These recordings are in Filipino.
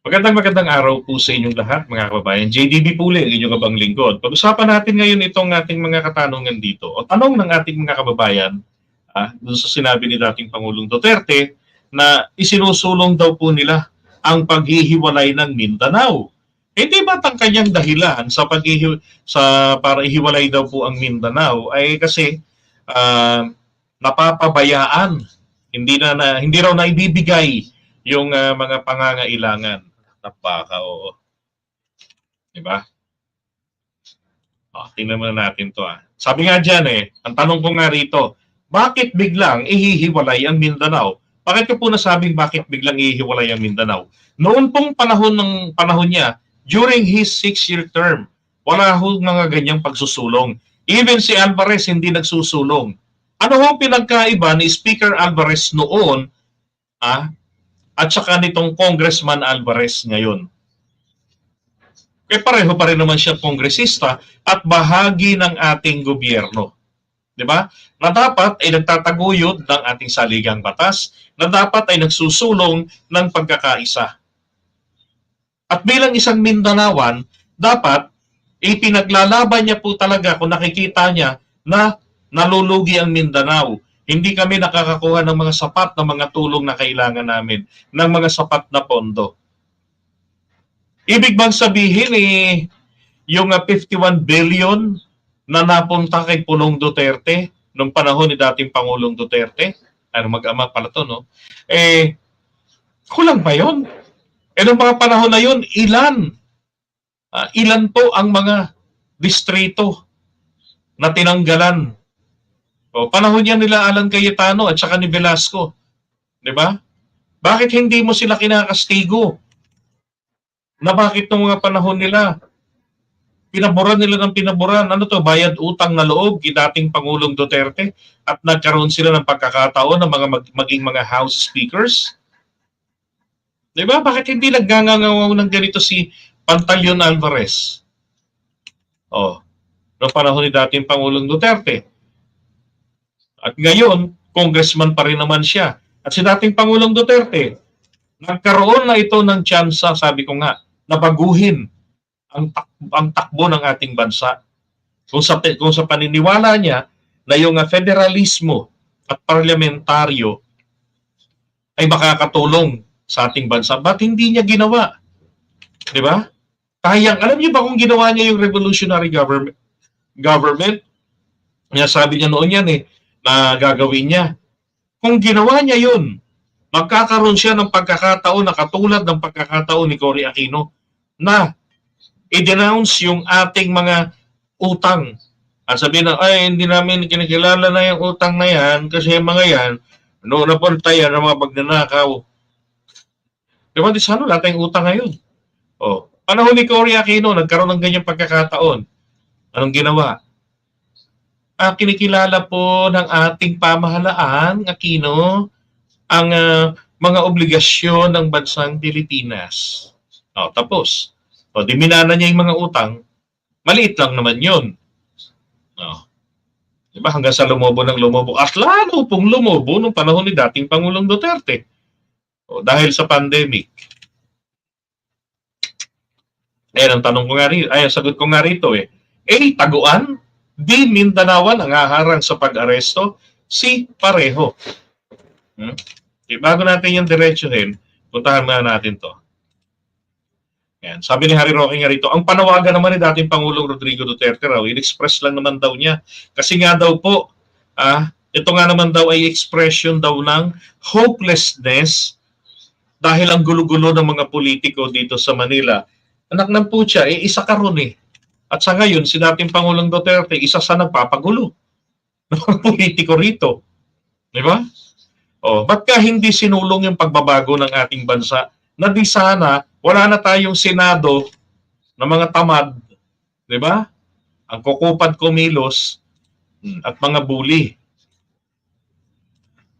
Magandang araw po sa inyong lahat, mga kababayan. JDB Pule, inyong abang lingkod. Pag-usapan natin ngayon itong ating mga katanungan dito, o tanong ng ating mga kababayan, doon sa sinabi ni dating Pangulong Duterte na isinusulong daw po nila ang paghihiwalay ng Mindanao. Hindi ba ang kanyang dahilan para ihiwalay daw po ang Mindanao ay kasi napapabayaan, hindi raw naibibigay yung mga pangangailangan. Baka, oo. Diba? Tingnan muna natin to. Sabi nga dyan ang tanong ko nga rito, bakit biglang ihihiwalay ang Mindanao? Bakit ko po nasabing bakit biglang ihihiwalay ang Mindanao? Noon pong panahon niya, during his 6-year term, wala hong mga ganyang pagsusulong. Even si Alvarez hindi nagsusulong. Ano hong pinagkaiba ni Speaker Alvarez noon at saka nitong Congressman Alvarez ngayon? Pareho pa rin naman siya kongresista at bahagi ng ating gobyerno. 'Di ba? Na dapat ay nagtataguyod ng ating saligang batas, na dapat ay nagsusulong ng pagkakaisa. At bilang isang Mindanaoan, dapat ipinaglalaban niya po talaga kung nakikita niya na nalulugi ang Mindanao. Hindi kami nakakakuha ng mga sapat na mga tulong na kailangan namin, ng mga sapat na pondo. Ibig bang sabihin yung 51 billion na napunta kay Pulong Duterte nung panahon ni dating Pangulong Duterte, mag-ama pala to, no? Kulang ba yun? Nung mga panahon na yun, ilan po ang mga distrito na tinanggalan? Panahon yan nila Alan Cayetano at saka ni Velasco. 'Di ba? Bakit hindi mo sila kinakastigo? Na bakit nung mga panahon nila, pinaboran nila ng pinaboran, bayad utang na loob kay dating Pangulong Duterte at nagkaroon sila ng pagkakataon ng maging mga House Speakers? Diba? Bakit hindi naggangangawaw ng ganito si Pantaleon Alvarez? Noong panahon ni dating Pangulong Duterte. At ngayon, congressman pa rin naman siya. At si dating Pangulong Duterte, nagkaroon na ito ng tsansa, sabi ko nga, na baguhin ang takbo ng ating bansa. Kung sa paniniwala niya na yung federalismo at parlamentaryo ay makakatulong sa ating bansa, ba't hindi niya ginawa? Di ba? Alam niyo ba kung ginawa niya yung revolutionary government? Sabi niya noon yan na gagawin niya. Kung ginawa niya yun, magkakaroon siya ng pagkakataon na katulad ng pagkakataon ni Cory Aquino na i-denounce yung ating mga utang. At sabihin na, hindi namin kinikilala na yung utang na yan kasi yung mga yan, noon napunta yan ng mga magnanakaw. Diba, lahat yung utang ngayon. Panahon ni Cory Aquino, nagkaroon ng ganyang pagkakataon. Anong ginawa? Kinikilala po ng ating pamahalaan, Aquino, ang mga obligasyon ng bansang Pilipinas. Tapos, diminana niya yung mga utang, maliit lang naman yun. Diba? Hanggang sa lumobo ng lumobo. At lalo pong lumobo nung panahon ni dating Pangulong Duterte. Dahil sa pandemic. Ang tanong ko nga rito, ang sagot ko nga rito taguan, di Mindanaoan ang haharang sa pag-aresto, si Pareho. Bago natin yung diretsuhin, puntahan muna natin to. Yan. Sabi ni Harry Roque nga rito, ang panawagan naman ni dating Pangulong Rodrigo Duterte raw, in-express lang naman daw niya. Kasi nga daw po, ito nga naman daw ay expression daw ng hopelessness dahil ang gulo-gulo ng mga politiko dito sa Manila. Anak ng putya, isa ka ron At sa ngayon, si dating Pangulong Duterte, isa sa nagpapagulo ng mga politiko rito. Di ba? Ba't ka hindi sinulong yung pagbabago ng ating bansa na di sana wala na tayong Senado na mga tamad, di ba? Ang kukupad kumilos at mga bully.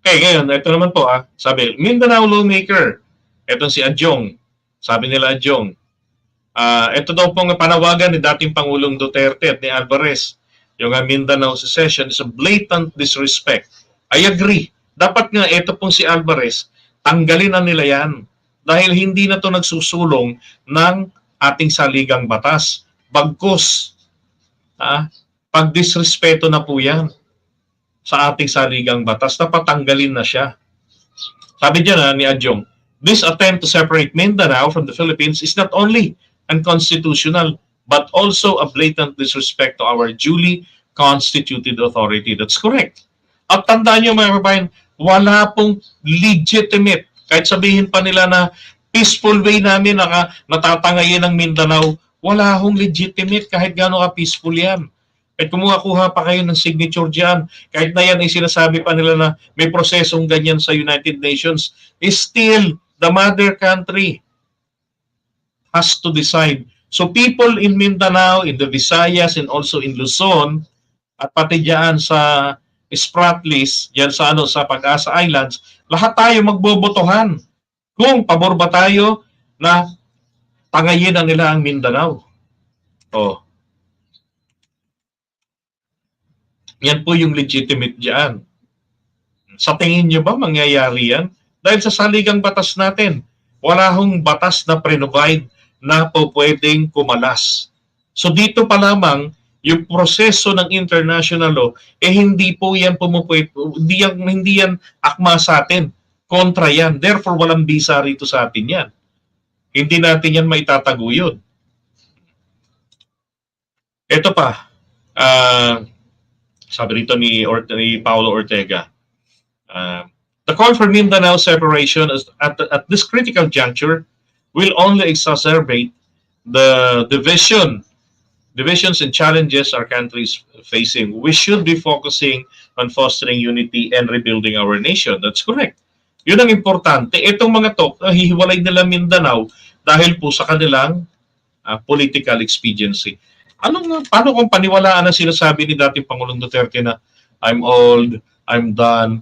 Okay, ngayon, ito naman po sabi, Mindanao lawmaker, etong si Adjong, sabi nila Adjong, ito daw pong panawagan ni dating Pangulong Duterte at ni Alvarez, yung Mindanao secession is a blatant disrespect. I agree. Dapat nga ito pong si Alvarez, tanggalin na nila yan. dahil hindi na to nagsusulong ng ating saligang batas. Bagkus, pagdisrespeto na po yan sa ating saligang batas, napatanggalin na siya. Sabi dyan ni Adjong, this attempt to separate Mindanao from the Philippines is not only unconstitutional, but also a blatant disrespect to our duly constituted authority. That's correct. At tandaan nyo mga kababayan, wala pong legitimate, kahit sabihin pa nila na peaceful way namin natatangayin ng Mindanao, wala hong legitimate kahit gaano ka peaceful yan. Kahit kumuha-kuha pa kayo ng signature dyan, kahit na yan ay sinasabi pa nila na may prosesong ganyan sa United Nations, still the mother country has to decide. So people in Mindanao, in the Visayas, and also in Luzon, at pati dyan sa Spratlys, dyan sa, sa Pag-asa Islands, lahat tayo magbobotohan kung pabor ba tayo na tangayin na nila ang Mindanao. Oh. Yan po yung legitimate dyan. Sa tingin nyo ba mangyayari yan? Dahil sa saligang batas natin, wala hong batas na pre-provide na po pwedeng kumalas. So dito pa lamang, yung proseso ng international law, hindi po yan hindi yan akma sa atin. Kontra yan. Therefore, walang bisa rito sa atin yan. Hindi natin yan maitataguyod. Ito pa, sabi rito ni Paulo Ortega, the call for Mindanao separation at this critical juncture will only exacerbate the divisions and challenges our country is facing. We should be focusing on fostering unity and rebuilding our nation. That's correct. Yun ang importante. Itong mga to, hihiwalay nila Mindanao dahil po sa kanilang political expediency. Paano kung paniwalaan ang sinasabi ni dating Pangulong Duterte na I'm old, I'm done,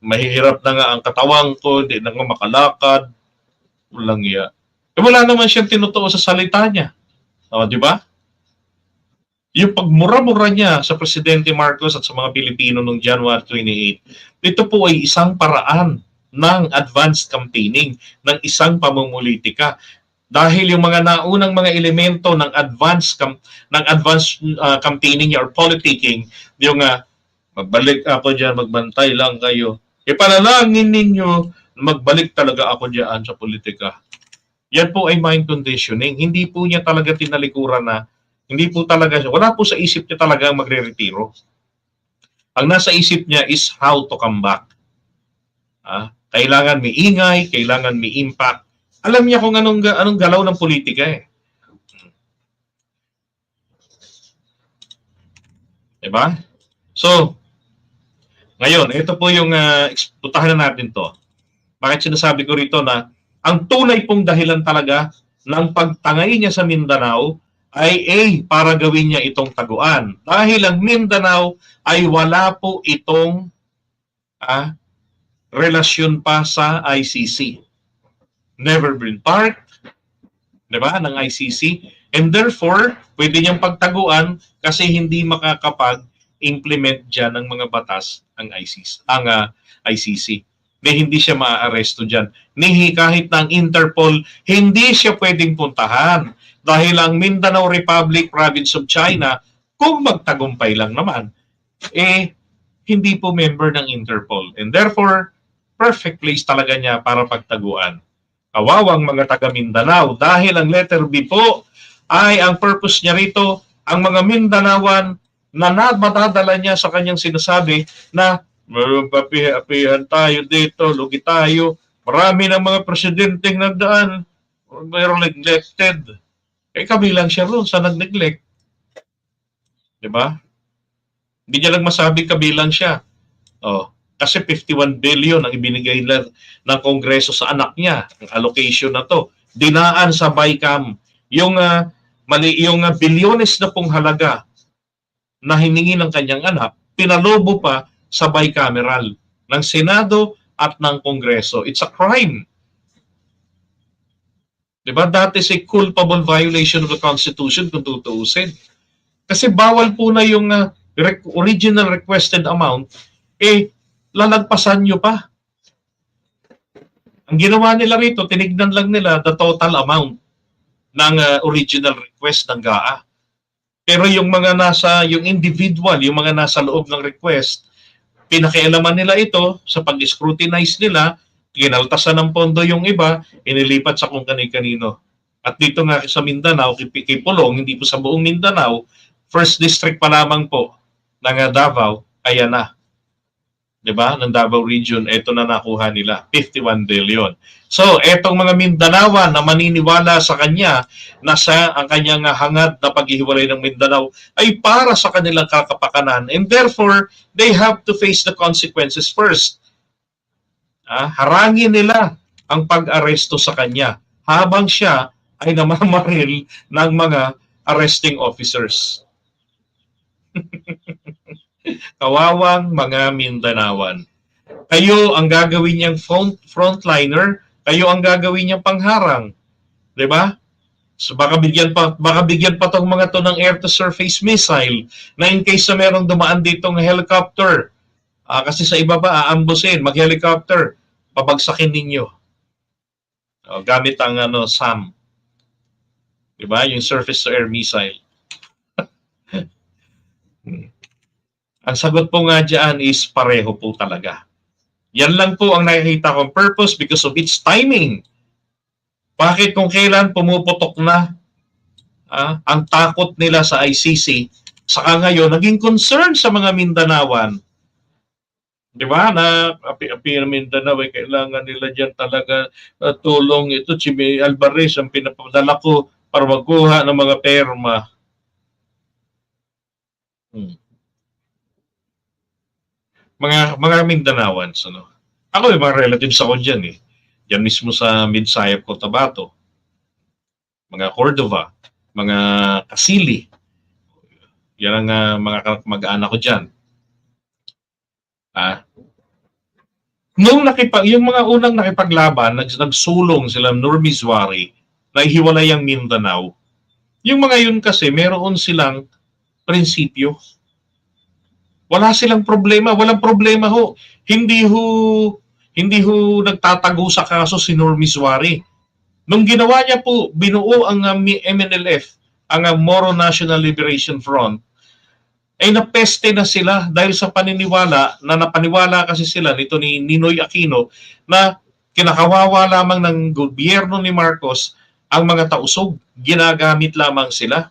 mahihirap na nga ang katawang ko, hindi na nga makalakad, walang iya. Wala naman siyang tinutuo sa salita niya. Di ba? Yung pagmura-mura niya sa Presidente Marcos at sa mga Pilipino noong January 28, ito po ay isang paraan ng advanced campaigning, ng isang pamumulitika. Dahil yung mga naunang mga elemento ng advanced campaigning or politicking, yung magbalik ako dyan, magbantay lang kayo. Ipanalangin ninyo, magbalik talaga ako dyan sa politika. Yan po ay mind conditioning. Hindi po niya talaga tinalikuran na, hindi po talaga, wala po sa isip niya talaga magre-retiro. Ang nasa isip niya is how to come back. Kailangan may ingay, kailangan may impact. Alam niya kung anong galaw ng politika eh. Diba? So, ngayon, ito po yung putahan na natin to. Bakit sinasabi ko rito na ang tunay pong dahilan talaga ng pagtangay niya sa Mindanao ay para gawin niya itong taguan. Dahil ang Mindanao ay wala po itong relasyon pa sa ICC. Never been part, diba, ng ICC. And therefore, pwede niyang pagtaguan kasi hindi makakapag-implement dyan ng mga batas ang ICC. Hindi siya maaaresto dyan. Kahit ng Interpol, hindi siya pwedeng puntahan. Dahil ang Mindanao Republic, Province of China, kung magtagumpay lang naman, hindi po member ng Interpol. And therefore, perfect place talaga niya para pagtaguan. Kawawang mga taga Mindanao dahil ang letter B po ay ang purpose niya rito, ang mga Mindanawan na madadala niya sa kanyang sinasabi na papihan tayo dito, lugi tayo, marami ng mga presidenteng nagdaan, mayroong neglected. Kabilang siya roon sa nag-neglect. Diba? Hindi niya lang masabi kabilang siya. Kasi 51 billion ang ibinigay ng Kongreso sa anak niya, ang allocation na to. Dinaan sa BICAM. Yung bilyones na pong halaga na hiningi ng kanyang anak, pinalobo pa sa bicameral ng Senado at ng Kongreso. It's a crime. Diba? That is a culpable violation of the Constitution kung tutuusin. Kasi bawal po na yung original requested amount, lalagpasan nyo pa. Ang ginawa nila rito, tinignan lang nila the total amount ng original request ng GAA. Pero yung mga yung individual, yung mga nasa loob ng request, pinakialaman nila ito sa pag-scrutinize nila, kinaltasan ng pondo yung iba, inilipat sa kung kani-kanino. At dito nga sa Mindanao, kay Pulong, hindi po sa buong Mindanao, first district pa lamang po ng Davao, ayan na. 'Di ba? Ng Davao region, ito na nakuha nila, 51 billion. So, etong mga Mindanawan na maniniwala sa kanya na sa ang kanyang hangad na paghihiwalay ng Mindanao ay para sa kanilang kakapakanan, and therefore they have to face the consequences first. Harangin nila ang pag-aresto sa kanya habang siya ay namamaril ng mga arresting officers. Kawawang mga Mindanawan. Kayo ang gagawin niyang frontliner, kayo ang gagawin niyang pangharang. 'Di ba? So baka bigyan pa tong mga to ng air to surface missile na in case na merong dumaan ditong helicopter. Kasi sa ibaba aambusin, mag-helicopter, pabagsakin ninyo. Gamit ang SAM. 'Di ba? Yung surface to air missile. Ang sagot po nga dyan is pareho po talaga. Yan lang po ang nakikita kong purpose because of its timing. Bakit kung kailan pumuputok na ang takot nila sa ICC, saka ngayon naging concern sa mga Mindanawan. Di ba? Na api ng Mindanao, kailangan nila dyan talaga tulong. Ito, Jimmy Alvarez, ang pinapadala ko para magkuha ng mga perma. Mga Mindanawans, Ako yung mga relatives ako dyan eh. Diyan mismo sa Midsayap, Cotabato. Mga Cordova, mga Kasili. Yan ang mga mag-anak ko dyan. Yung mga unang nakipaglaban, nagsulong sila Nurmizwari, nahihiwalay ang Mindanao. Yung mga yun kasi, meron silang prinsipyo. Wala silang problema, walang problema ho. Hindi ho nagtatago sa kaso si Nurmizwari. Nung ginawa niya po, binuo ang MNLF, ang Moro National Liberation Front, ay napeste na sila dahil sa paniniwala na napaniwala kasi sila nito ni Ninoy Aquino na kinakawawa lamang ng gobyerno ni Marcos ang mga tausog, ginagamit lamang sila.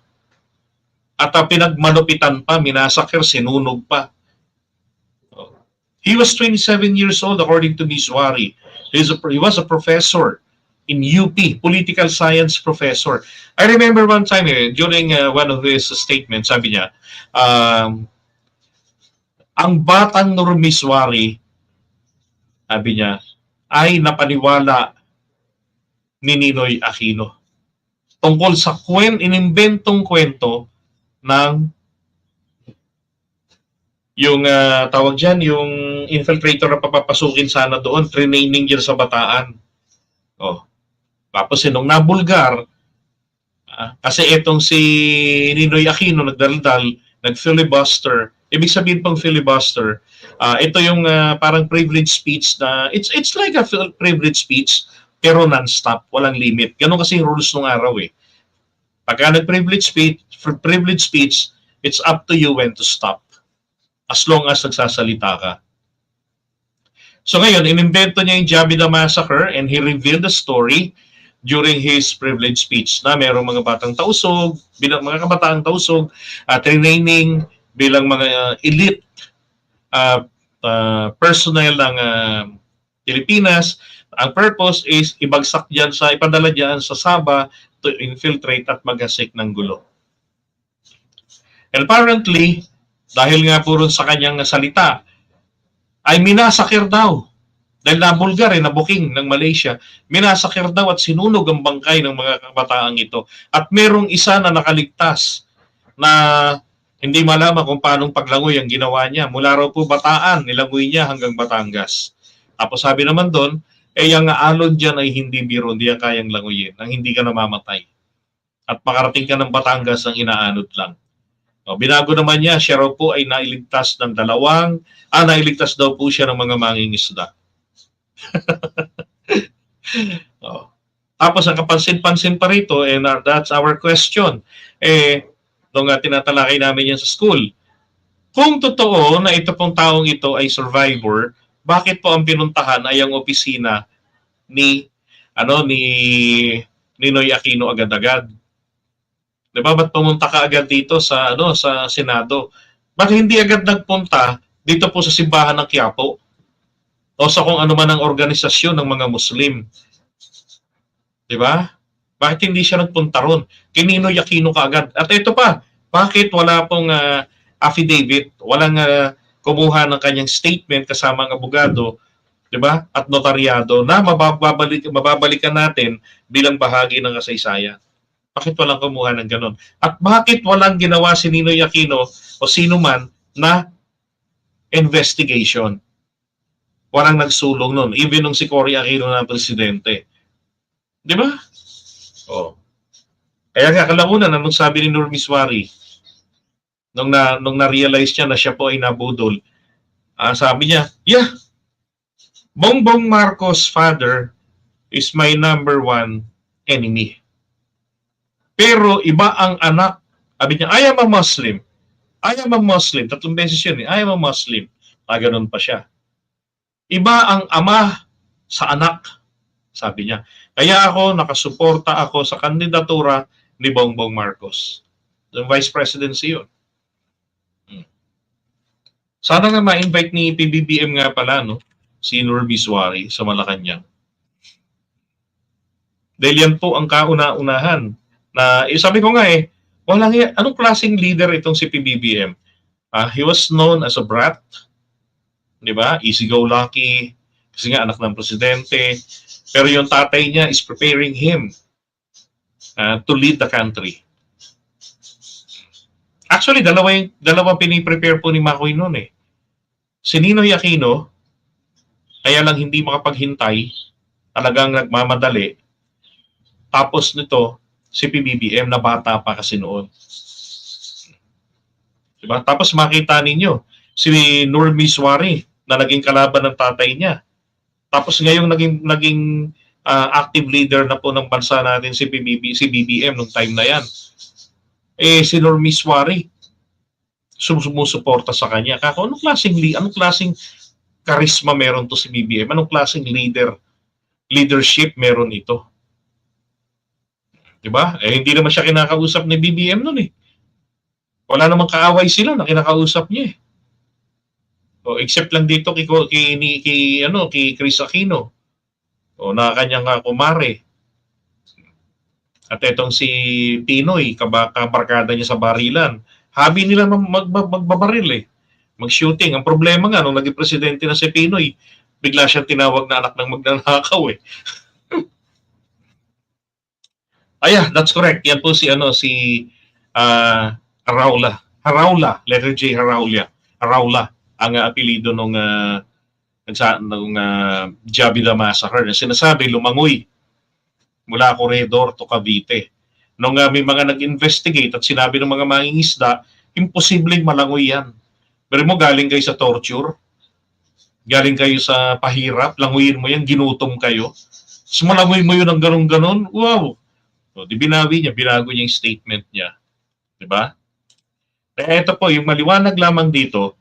At pinagmalupitan pa, minasakir, sinunog pa. He was 27 years old according to Mizwari. He was a professor in UP, political science professor. I remember one time during one of his statements, sabi niya, ang batang Nurmizwari, sabi niya, ay napaniwala ni Ninoy Aquino tungkol sa inimbentong kwento ng yung tawag dyan, yung infiltrator na papapasukin sana doon, training dyan sa Bataan. Tapos nung nabulgar, kasi itong si Ninoy Aquino nagdaldal, nag-filibuster. Ibig sabihin pang filibuster, ito yung parang privilege speech na, it's like a privilege speech, pero non-stop, walang limit. Ganun kasi yung rules nung araw eh. Pagka nag-privilege speech, it's up to you when to stop. As long as nagsasalita ka. So ngayon, inimbento niya yung Jabida Massacre and he revealed the story during his privilege speech na mayroong mga batang tausog, bilang mga kabataang tausog, training bilang mga elite personnel ng Pilipinas. Ang purpose is ibagsak diyan ipadala diyan sa Sabah to infiltrate at maghasik ng gulo. And apparently, dahil nga puro sa kanyang salita, ay minasakir daw. Dahil nabulgar nabuking ng Malaysia, minasakir daw at sinunog ang bangkay ng mga kabataang ito. At merong isa na nakaligtas na hindi malaman kung paanong paglangoy ang ginawa niya. Mula raw po Bataan, nilangoy niya hanggang Batangas. Tapos sabi naman doon, ang alon dyan ay hindi biro, hindi yan kayang langoyin, nang hindi ka namamatay. At makarating ka ng Batangas ang inaanod lang. Binago naman niya, siya raw po ay nailigtas ng nailigtas daw po siya ng mga mangingisda. Tapos ang kapansin-pansin pa rito, and that's our question, nung tinatalakay namin yan sa school, kung totoo na ito pong taong ito ay survivor, bakit po ang pinuntahan ay ang opisina ni ni Ninoy Aquino agad-agad? 'Di ba? Ba't pumunta ka agad dito sa sa Senado? Bakit hindi agad nagpunta dito po sa simbahan ng Quiapo? O sa kung ano man ang organisasyon ng mga Muslim? 'Di ba? Bakit hindi siya nagpunta ron? Kay Ninoy Aquino kaagad. At ito pa, bakit wala pong affidavit, walang kumuha ng kanyang statement kasama ang abogado, 'di ba? At notaryado na mababalikan natin bilang bahagi ng kasaysayan. Bakit walang kumuha ng ganun? At bakit walang ginawa si Ninoy Aquino o sino man na investigation? Walang nagsulong nun. Even nung si Cory Aquino na presidente. Di ba? Oh. Kaya nga kalamunan, nung sabi ni Nur Miswari, nung na-realize niya na siya po ay nabudol, sabi niya, yeah, Bongbong Marcos' father is my number one enemy. Pero iba ang anak. Sabi niya, I am a Muslim. I am a Muslim. 3 beses yun I am a Muslim. Ganun pa siya. Iba ang ama sa anak. Sabi niya. Kaya ako, nakasuporta ako sa kandidatura ni Bongbong Marcos. Yung vice presidency yun. Sana nga ma-invite ni PBBM nga pala, no? Si Nur Miswari sa Malacanang. Dahil yan po ang kauna-unahan na sabi ko nga anong klaseng leader itong si PBBM? He was known as a brat, di ba? Easy-go-lucky, kasi nga anak ng presidente. Pero yung tatay niya is preparing him to lead the country. Actually, dalawa piniprepare po ni Makoy noon Si Ninoy Aquino, kaya lang hindi makapaghintay, talagang nagmamadali. Tapos nito, si PBBM na bata pa kasi noon. Diba? Tapos makita ninyo, si Nur Miswari na naging kalaban ng tatay niya. Tapos ngayong naging active leader na po ng bansa natin si BBM nung time na yan. Si Nur Miswari sumusuporta sa kanya. Kako, anong klaseng karisma meron to si BBM? Anong klaseng leadership meron ito? Diba? Hindi naman siya kinakausap ni BBM noon Wala namang kaaway sila na kinakausap niya except lang dito kay Chris Aquino na kanyang kumare. At etong si Pinoy, kabarkada niya sa barilan. Hobby nila magbabaril mag-shooting. Ang problema nga, nung naging presidente na si Pinoy, bigla siyang tinawag na anak ng magnanakaw that's correct. Yan po si Haraula, letter J Haraula ang apelido nung Jabila Massacre na sinasabi lumangoy mula Corredor to Cavite. Nung may mga nag-investigate at sinabi ng mga mangingisda, imposibleng malangoy yan. Pero mo galing kayo sa torture, galing kayo sa pahirap, languyin mo yan, ginutom kayo. So malangoy mo yun ng ganun-ganon, wow! So, binago niya yung statement niya. Diba? Kaya ito po, yung maliwanag lamang dito,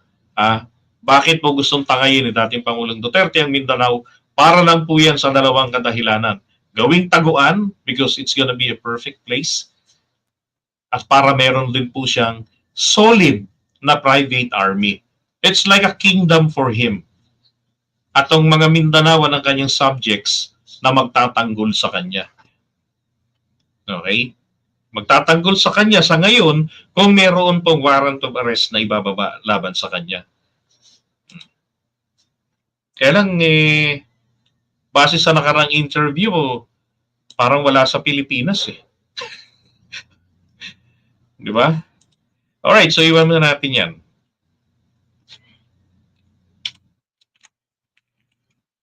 bakit po gustong tangayin ni dating Pangulong Duterte ang Mindanao? Para lang po yan sa dalawang kadahilanan. Gawing taguan, because it's gonna be a perfect place. At para meron din po siyang solid na private army. It's like a kingdom for him. At ang mga Mindanao ng kanyang subjects na magtatanggol sa kanya. Okay? Magtatanggol sa kanya sa ngayon kung meron pong warrant of arrest na ibababa laban sa kanya. Kaya lang base sa nakarang interview, parang wala sa Pilipinas Di ba? Alright, so iwan muna natin yan.